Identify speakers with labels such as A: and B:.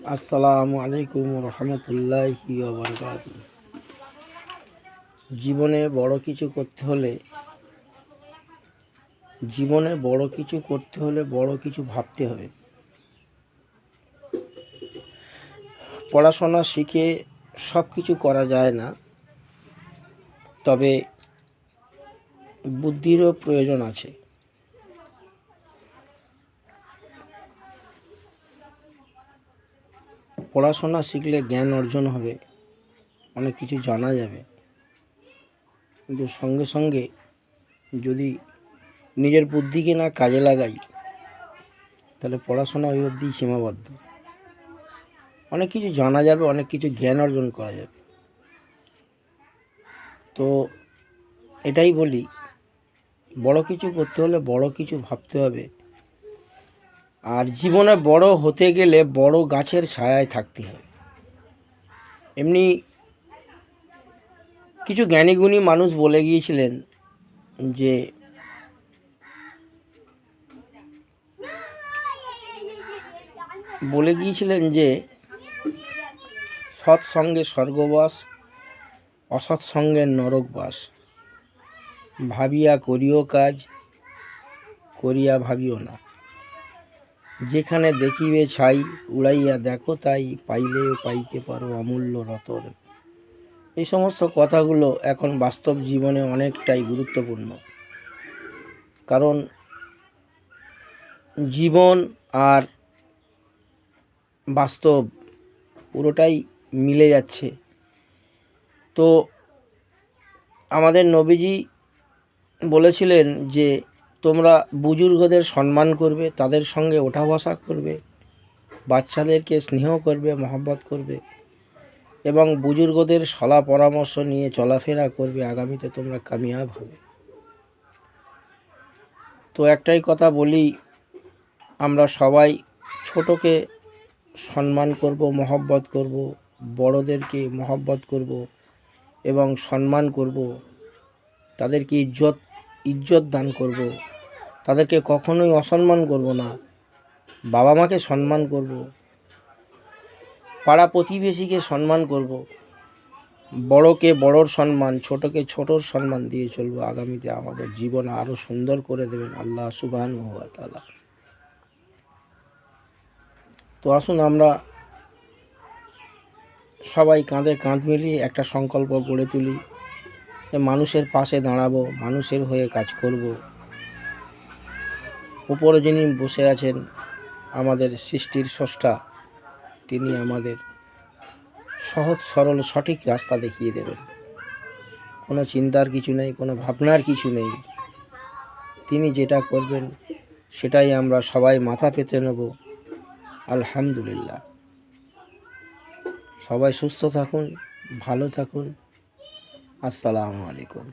A: আসসালামু আলাইকুম রহমতুল্লাহি ওয়া বারাকাতুহু। জীবনে বড় কিছু করতে হলে বড় কিছু ভাবতে হবে। পড়াশোনা শিখে সব কিছু করা যায় না, তবে বুদ্ধিরও প্রয়োজন আছে। পড়াশোনা শিখলে জ্ঞান অর্জন হবে, অনেক কিছু জানা যাবে, কিন্তু সঙ্গে সঙ্গে যদি নিজের বুদ্ধিকে না কাজে লাগাই তাহলে পড়াশোনা ওই অবধি সীমাবদ্ধ। অনেক কিছু জানা যাবে, অনেক কিছু জ্ঞান অর্জন করা যাবে। তো এটাই বলি, বড় কিছু করতে হলে বড় কিছু ভাবতে হবে। আর জীবনে বড় হতে গেলে বড় গাছের ছায়ায় থাকতে হবে। এমনি কিছু জ্ঞানীগুণী মানুষ বলে গিয়েছিলেন যে সৎসঙ্গে স্বর্গবাস, অসৎসঙ্গের নরকবাস। ভাবিয়া করিও কাজ, করিয়া ভাবিও না। যেখানে দেখিবে ছাই, উড়াইয়া দেখো তাই, পাইলেও পাইতে পারো অমূল্য রতন। এই সমস্ত কথাগুলো এখন বাস্তব জীবনে অনেকটাই গুরুত্বপূর্ণ, কারণ জীবন আর বাস্তব পুরোটাই মিলে যাচ্ছে। তো আমাদের নবীজি বলেছিলেন যে তোমরা বুজুর্গদের সম্মান করবে, তাদের সঙ্গে ওঠা বসা করবে, বাচ্চাদেরকে স্নেহ করবে, মহব্বত করবে এবং বুজুর্গদের সলা পরামর্শ নিয়ে চলাফেরা করবে। আগামীতে তোমরা কামিয়াব হবে। তো একটাই কথা বলি, আমরা সবাই ছোটকে সম্মান করব, মহব্বত করব, বড়দেরকে মহব্বত করব এবং সম্মান করব, তাদেরকে ইজ্জত দান করব, তাদেরকে কখনোই অসম্মান করব না। বাবা মাকে সম্মান করব, পাড়া প্রতিবেশীকে সম্মান করব, বড়কে বড়র সম্মান, ছোটকে ছোটর সম্মান দিয়ে চলবো। আগামীতে আমাদের জীবন আরও সুন্দর করে দেবেন আল্লাহ সুবহানাহু ওয়া তাআলা। তো আসুন আমরা সবাই কাঁধে কাঁধ মিলিয়ে একটা সংকল্প গড়ে তুলি যে মানুষের পাশে দাঁড়াবো, মানুষের হয়ে কাজ করব। উপরে যিনি বসে আছেন, আমাদের সৃষ্টির স্রষ্টা, তিনি আমাদের সহজ সরল সঠিক রাস্তা দেখিয়ে দেবেন। কোনো চিন্তার কিছু নেই, কোনো ভাবনার কিছু নেই। তিনি যেটা করবেন সেটাই আমরা সবাই মাথা পেতে নেব। আলহামদুলিল্লাহ। সবাই সুস্থ থাকুন, ভালো থাকুন। আসসালামু আলাইকুম।